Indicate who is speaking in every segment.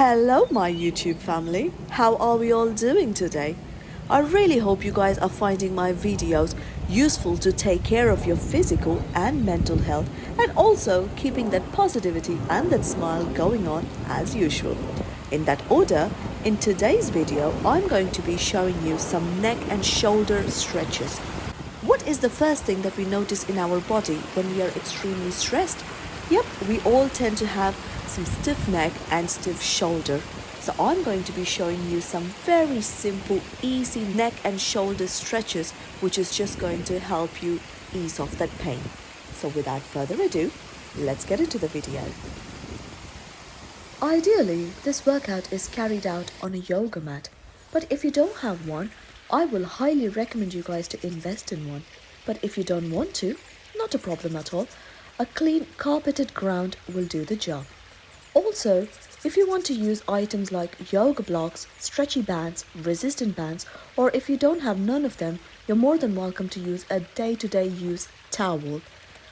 Speaker 1: Hello, my YouTube family. How are we all doing today? I really hope you guys are finding my videos useful to take care of your physical and mental health and also keeping that positivity and that smile going on as usual. In that order, in today's video, I'm going to be showing you some neck and shoulder stretches. What is the first thing that we notice in our body when we are extremely stressed? Yep, we all tend to have some stiff neck and stiff shoulder. So I'm going to be showing you some very simple, easy neck and shoulder stretches, which is just going to help you ease off that pain. So without further ado, let's get into the video. Ideally, this workout is carried out on a yoga mat, but if you don't have one, I will highly recommend you guys to invest in one. But if you don't want to, not a problem at all. A clean carpeted ground will do the job. Also, if you want to use items like yoga blocks, stretchy bands, resistant bands, or if you don't have none of them, you're more than welcome to use a day-to-day use towel.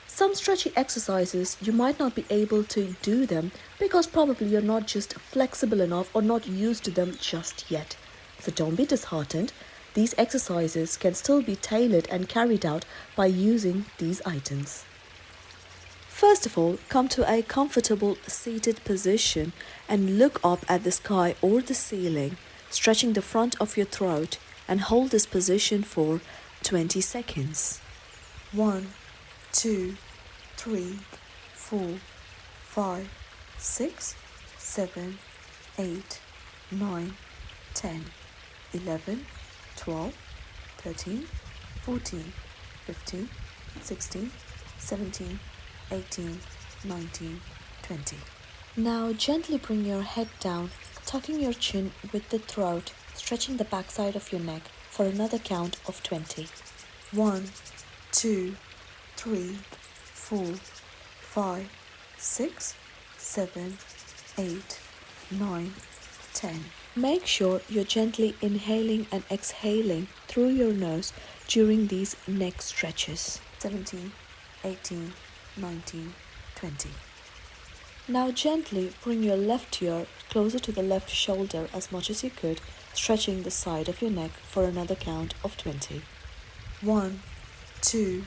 Speaker 1: Some stretchy exercises, you might not be able to do them because probably you're not just flexible enough or not used to them just yet. So don't be disheartened. These exercises can still be tailored and carried out by using these items. First of all, come to a comfortable seated position and look up at the sky or the ceiling, stretching the front of your throat, and hold this position for 20 seconds. 1, 2, 3, 4, 5, 6, 7, 8, 9, 10, 11, 12, 13, 14, 15, 16, 17, 18, 19, 20. Now gently bring your head down, tucking your chin with the throat, stretching the backside of your neck for another count of 20. 1, 2, 3, 4, 5, 6, 7, 8, 9, 10. Make sure you're gently inhaling and exhaling through your nose during these neck stretches. 17, 18, 19, 20. Now gently bring your left ear closer to the left shoulder as much as you could, stretching the side of your neck for another count of 20. 1, 2,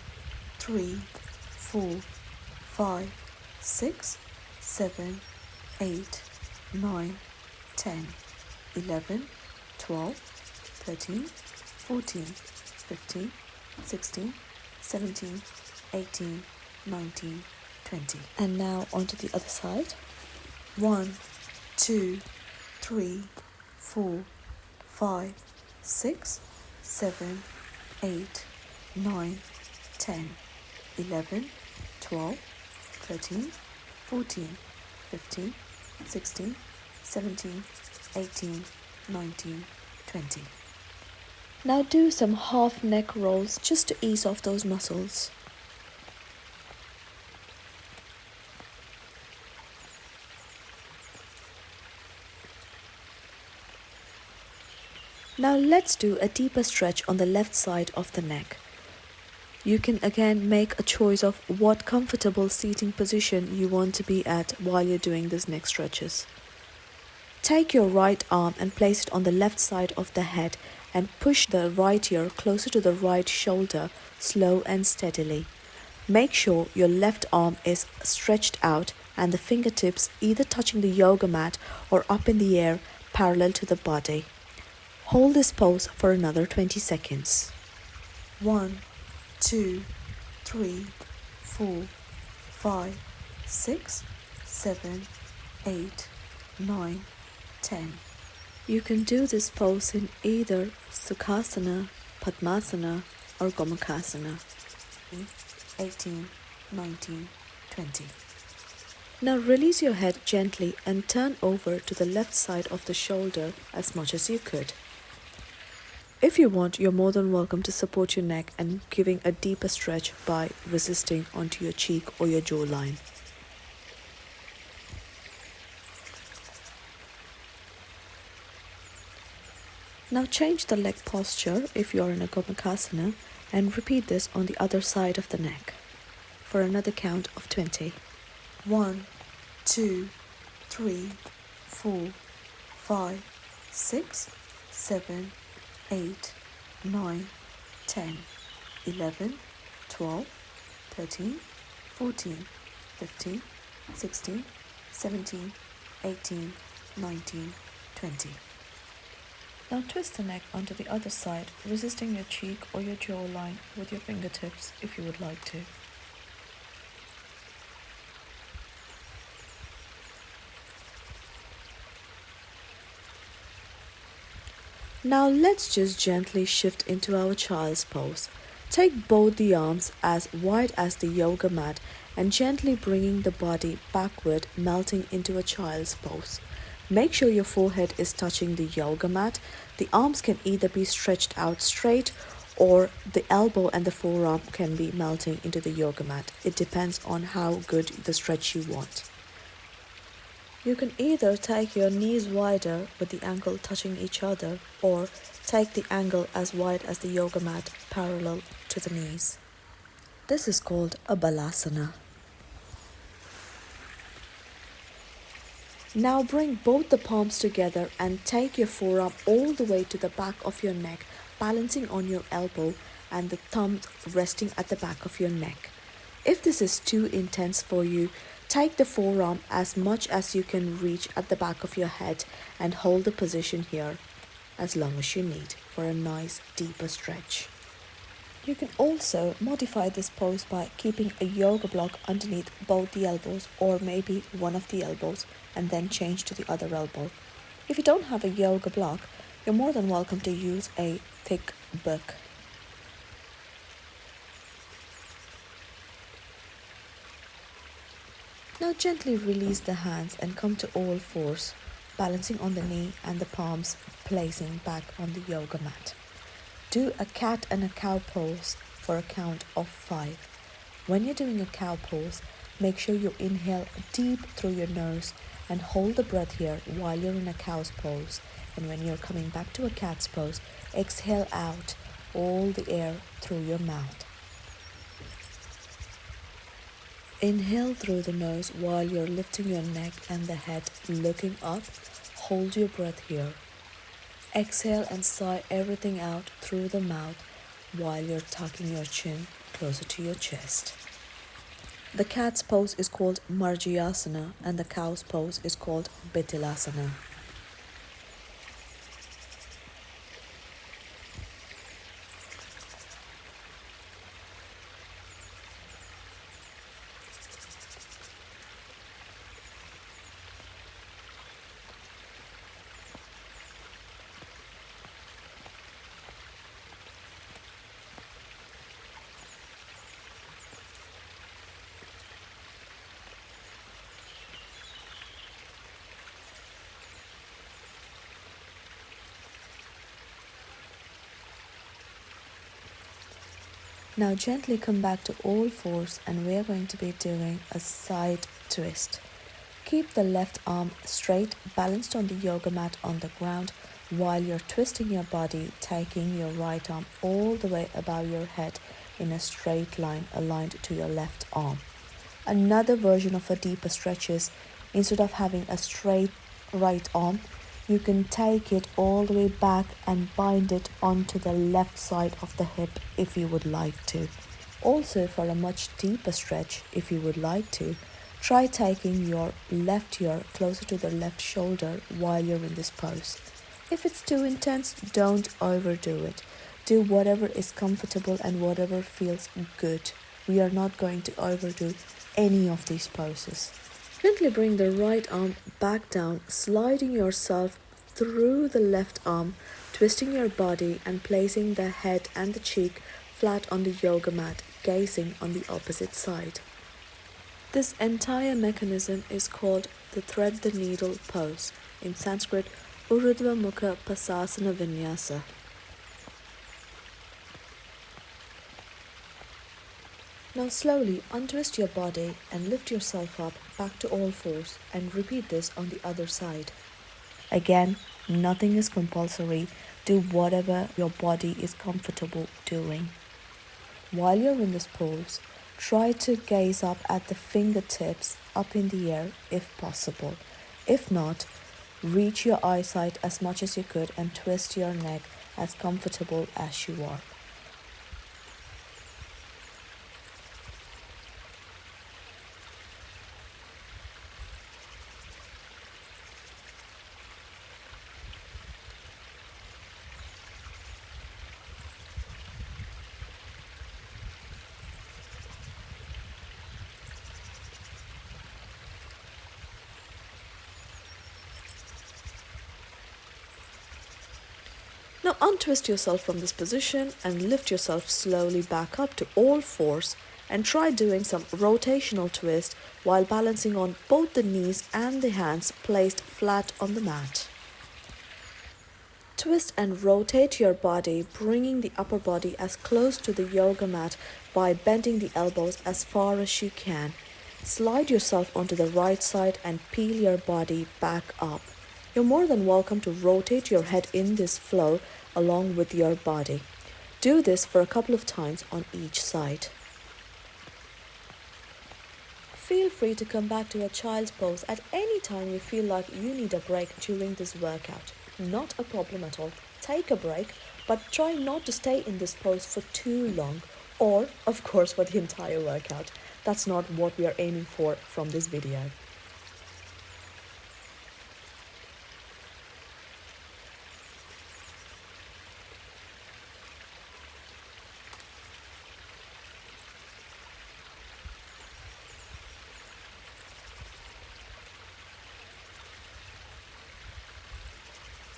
Speaker 1: 3, 4, 5, 6, 7, 8, 9, 10, 11, 12, 13, 14, 15, 16, 17, 18, 19, 20. And now onto the other side. 1, 2, 3, 4, 5, 6, 7, 8, 9, 10, 11, 12, 13, 14, 15, 16, 17, 18, 19, 20. Now do some half neck rolls just to ease off those muscles. Now let's do a deeper stretch on the left side of the neck. You can again make a choice of what comfortable seating position you want to be at while you're doing these neck stretches. Take your right arm and place it on the left side of the head and push the right ear closer to the right shoulder, slow and steadily. Make sure your left arm is stretched out and the fingertips either touching the yoga mat or up in the air parallel to the body. Hold this pose for another 20 seconds. 1, 2, 3, 4, 5, 6, 7, 8, 9, 10. You can do this pose in either Sukhasana, Padmasana or Gomukhasana. 18, 19, 20. Now release your head gently and turn over to the left side of the shoulder as much as you could. If you want, you're more than welcome to support your neck and giving a deeper stretch by resisting onto your cheek or your jawline. Now change the leg posture if you are in a Gomukhasana and repeat this on the other side of the neck for another count of 20. 1, 2, 3, 4, 5, 6, 7, 8, 9, 10, 11, 12, 13, 14, 15, 16, 17, 18, 19, 20. Now twist the neck onto the other side, resisting your cheek or your jawline with your fingertips if you would like to. Now let's just gently shift into our child's pose. Take both the arms as wide as the yoga mat and gently bringing the body backward, melting into a child's pose. Make sure your forehead is touching the yoga mat. The arms can either be stretched out straight or the elbow and the forearm can be melting into the yoga mat. It depends on how good the stretch you want. You can either take your knees wider with the ankle touching each other or take the angle as wide as the yoga mat parallel to the knees. This is called a balasana. Now bring both the palms together and take your forearm all the way to the back of your neck, balancing on your elbow and the thumb resting at the back of your neck. If this is too intense for you, take the forearm as much as you can reach at the back of your head and hold the position here as long as you need for a nice deeper stretch. You can also modify this pose by keeping a yoga block underneath both the elbows or maybe one of the elbows and then change to the other elbow. If you don't have a yoga block, you're more than welcome to use a thick book. Now gently release the hands and come to all fours, balancing on the knee and the palms placing back on the yoga mat. Do a cat and a cow pose for a count of 5. When you're doing a cow pose, make sure you inhale deep through your nose and hold the breath here while you're in a cow's pose. And when you're coming back to a cat's pose, exhale out all the air through your mouth. Inhale through the nose while you're lifting your neck and the head, looking up. Hold your breath here. Exhale and sigh everything out through the mouth while you're tucking your chin closer to your chest. The cat's pose is called Marjyasana and the cow's pose is called Bitilasana. Now gently come back to all fours and we are going to be doing a side twist. Keep the left arm straight, balanced on the yoga mat on the ground while you're twisting your body, taking your right arm all the way above your head in a straight line aligned to your left arm. Another version of a deeper stretch is, instead of having a straight right arm, you can take it all the way back and bind it onto the left side of the hip if you would like to. Also, for a much deeper stretch, if you would like to, try taking your left ear closer to the left shoulder while you're in this pose. If it's too intense, don't overdo it. Do whatever is comfortable and whatever feels good. We are not going to overdo any of these poses. Gently bring the right arm back down, sliding yourself through the left arm, twisting your body and placing the head and the cheek flat on the yoga mat, gazing on the opposite side. This entire mechanism is called the thread the needle pose, in Sanskrit Urdhva Mukha Pasasana Vinyasa. Now slowly untwist your body and lift yourself up back to all fours and repeat this on the other side. Again, nothing is compulsory. Do whatever your body is comfortable doing. While you're in this pose, try to gaze up at the fingertips up in the air if possible. If not, Reach your eyesight as much as you could and twist your neck as comfortable as you are. Now untwist yourself from this position and lift yourself slowly back up to all fours and try doing some rotational twist while balancing on both the knees and the hands placed flat on the mat. Twist and rotate your body, bringing the upper body as close to the yoga mat by bending the elbows as far as you can. Slide yourself onto the right side and peel your body back up. You're more than welcome to rotate your head in this flow along with your body. Do this for a couple of times on each side. Feel free to come back to a child's pose at any time you feel like you need a break during this workout. Not a problem at all. Take a break, but try not to stay in this pose for too long or, of course, for the entire workout. That's not what we are aiming for from this video.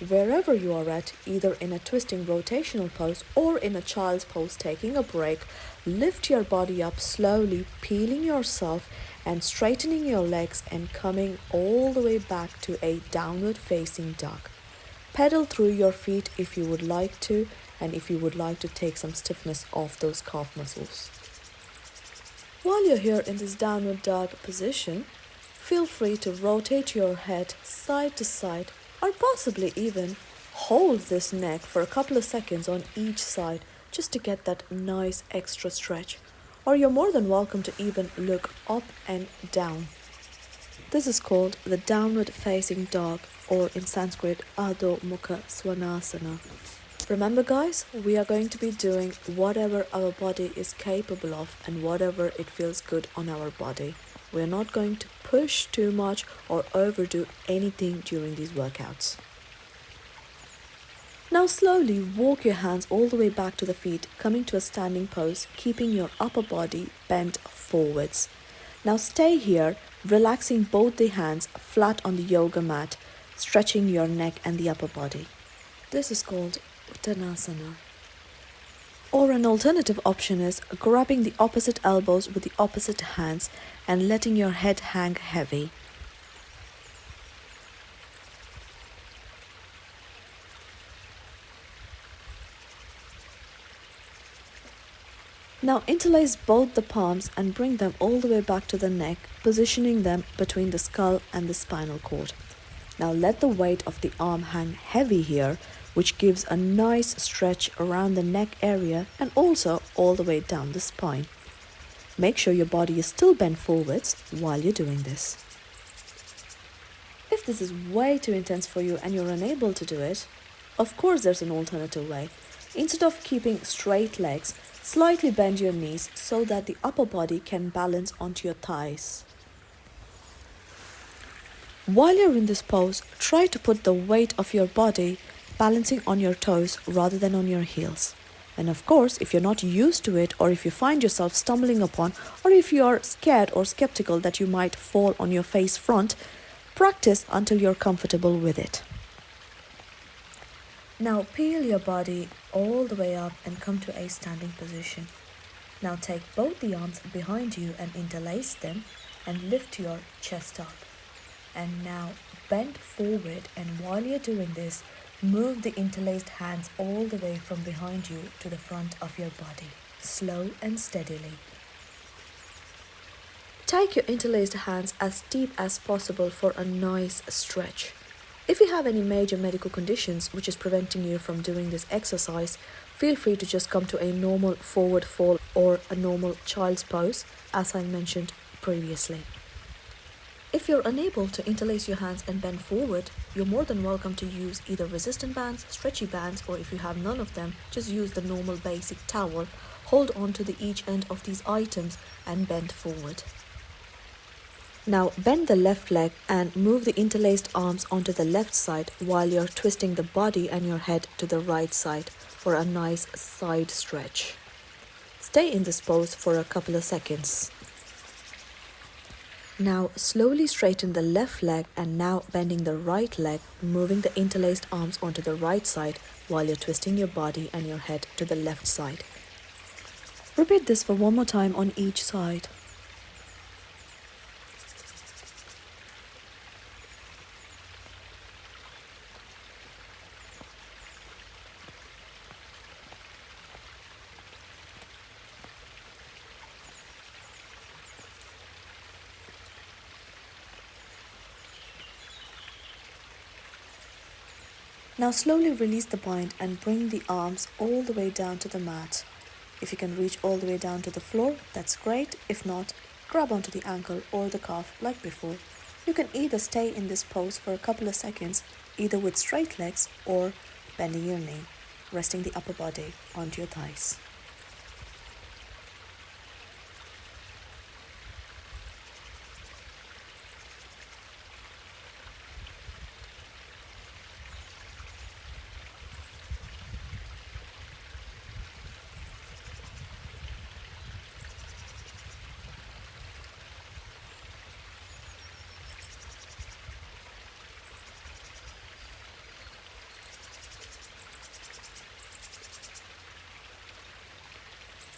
Speaker 1: Wherever you are at, either in a twisting rotational pose or in a child's pose taking a break, lift your body up slowly, peeling yourself and straightening your legs and coming all the way back to a downward facing dog. Pedal through your feet if you would like to, and if you would like to take some stiffness off those calf muscles. While you're here in this downward dog position, feel free to rotate your head side to side, or possibly even hold this neck for a couple of seconds on each side just to get that nice extra stretch. Or you're more than welcome to even look up and down. This is called the downward facing dog, or in Sanskrit Adho Mukha Svanasana. Remember guys, we are going to be doing whatever our body is capable of and whatever it feels good on our body. We are not going to push too much or overdo anything during these workouts. Now slowly walk your hands all the way back to the feet, coming to a standing pose, keeping your upper body bent forwards. Now stay here, relaxing both the hands flat on the yoga mat, stretching your neck and the upper body. This is called Uttanasana. Or an alternative option is grabbing the opposite elbows with the opposite hands and letting your head hang heavy. Now interlace both the palms and bring them all the way back to the neck, positioning them between the skull and the spinal cord. Now let the weight of the arm hang heavy here, which gives a nice stretch around the neck area and also all the way down the spine. Make sure your body is still bent forwards while you're doing this. If this is way too intense for you and you're unable to do it, of course there's an alternative way. Instead of keeping straight legs, slightly bend your knees so that the upper body can balance onto your thighs. While you're in this pose, try to put the weight of your body balancing on your toes rather than on your heels. And of course, if you're not used to it, or if you find yourself stumbling upon, or if you're scared or skeptical that you might fall on your face front, practice until you're comfortable with it. Now peel your body all the way up and come to a standing position. Now take both the arms behind you and interlace them and lift your chest up. And now bend forward, and while you're doing this, move the interlaced hands all the way from behind you to the front of your body, slow and steadily. Take your interlaced hands as deep as possible for a nice stretch. If you have any major medical conditions which is preventing you from doing this exercise, feel free to just come to a normal forward fold or a normal child's pose, as I mentioned previously. If you're unable to interlace your hands and bend forward, you're more than welcome to use either resistant bands, stretchy bands, or if you have none of them, just use the normal basic towel. Hold on to the each end of these items and bend forward. Now bend the left leg and move the interlaced arms onto the left side while you're twisting the body and your head to the right side for a nice side stretch. Stay in this pose for a couple of seconds. Now slowly straighten the left leg and now bending the right leg, moving the interlaced arms onto the right side while you're twisting your body and your head to the left side. Repeat this for one more time on each side. Now slowly release the bind and bring the arms all the way down to the mat. If you can reach all the way down to the floor, that's great. If not, grab onto the ankle or the calf like before. You can either stay in this pose for a couple of seconds, either with straight legs or bending your knee, resting the upper body onto your thighs.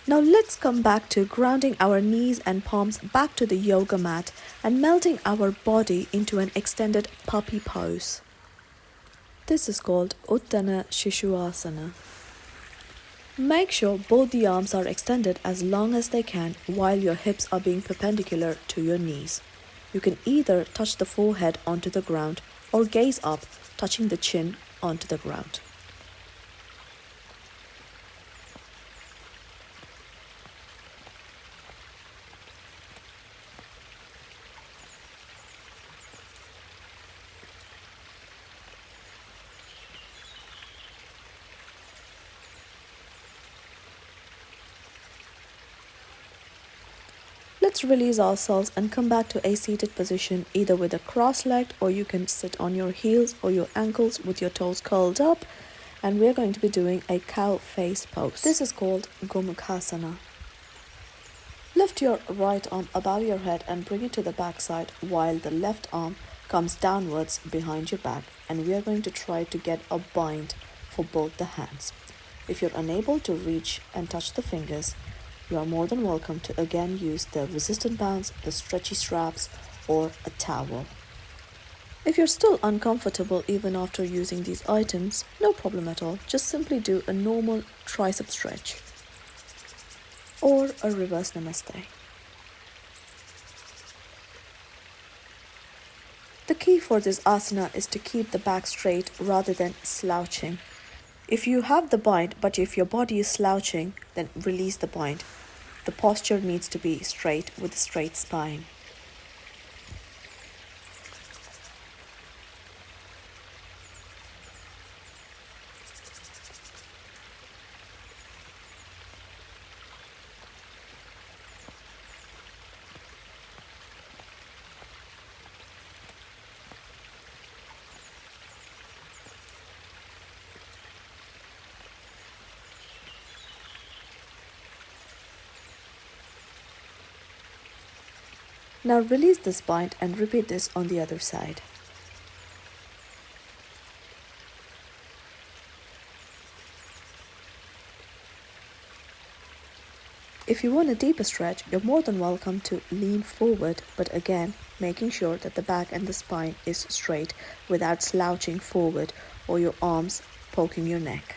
Speaker 1: Now let's come back to grounding our knees and palms back to the yoga mat and melting our body into an extended puppy pose. This is called uttana shishuasana. Make sure both the arms are extended as long as they can while your hips are being perpendicular to your knees. You can either touch the forehead onto the ground or gaze up, touching the chin onto the ground. Let's release ourselves and come back to a seated position, either with a cross-legged, or you can sit on your heels or your ankles with your toes curled up, and we're going to be doing a cow face pose. This is called Gomukhasana. Lift your right arm above your head and bring it to the back side while the left arm comes downwards behind your back, and we are going to try to get a bind for both the hands. If you're unable to reach and touch the fingers, you are more than welcome to again use the resistant bands, the stretchy straps, or a towel. If you're still uncomfortable even after using these items, no problem at all. Just simply do a normal tricep stretch or a reverse namaste. The key for this asana is to keep the back straight rather than slouching. If you have the bind, but if your body is slouching, then release the bind. The posture needs to be straight with a straight spine. Now release this bind and repeat this on the other side. If you want a deeper stretch, you're more than welcome to lean forward, but again, making sure that the back and the spine is straight without slouching forward or your arms poking your neck.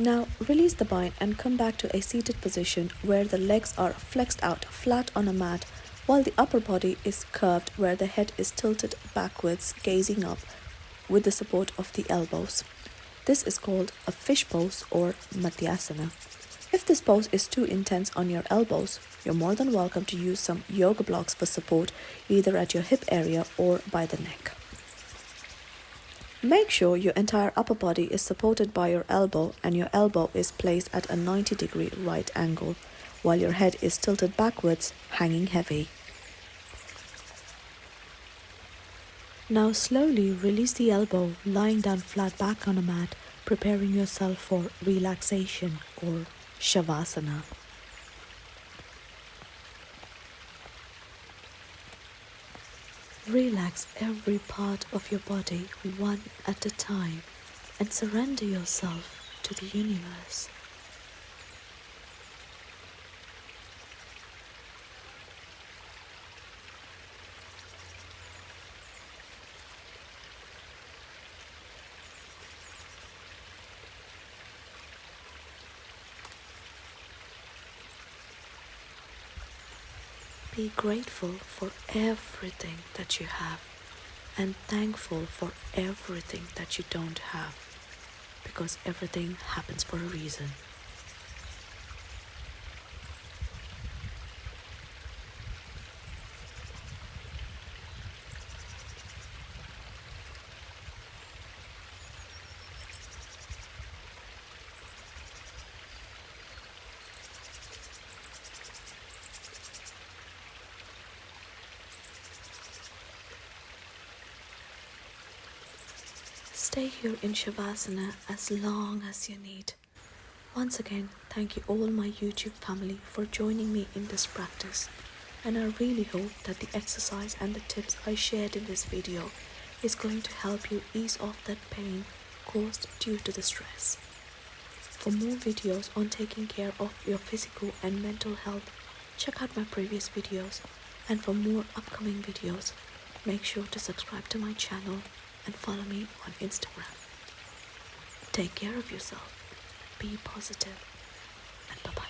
Speaker 1: Now release the bind and come back to a seated position where the legs are flexed out flat on a mat while the upper body is curved where the head is tilted backwards, gazing up with the support of the elbows. This is called a fish pose or Madhyasana. If this pose is too intense on your elbows, you're more than welcome to use some yoga blocks for support either at your hip area or by the neck. Make sure your entire upper body is supported by your elbow and your elbow is placed at a 90-degree right angle, while your head is tilted backwards, hanging heavy. Now slowly release the elbow, lying down flat back on a mat, preparing yourself for relaxation or shavasana. Relax every part of your body one at a time and surrender yourself to the universe. Be grateful for everything that you have and thankful for everything that you don't have, because everything happens for a reason. Stay here in Shavasana as long as you need. Once again, thank you all my YouTube family for joining me in this practice, and I really hope that the exercise and the tips I shared in this video is going to help you ease off that pain caused due to the stress. For more videos on taking care of your physical and mental health, check out my previous videos, and for more upcoming videos, make sure to subscribe to my channel and follow me on Instagram. Take care of yourself, be positive, and bye-bye.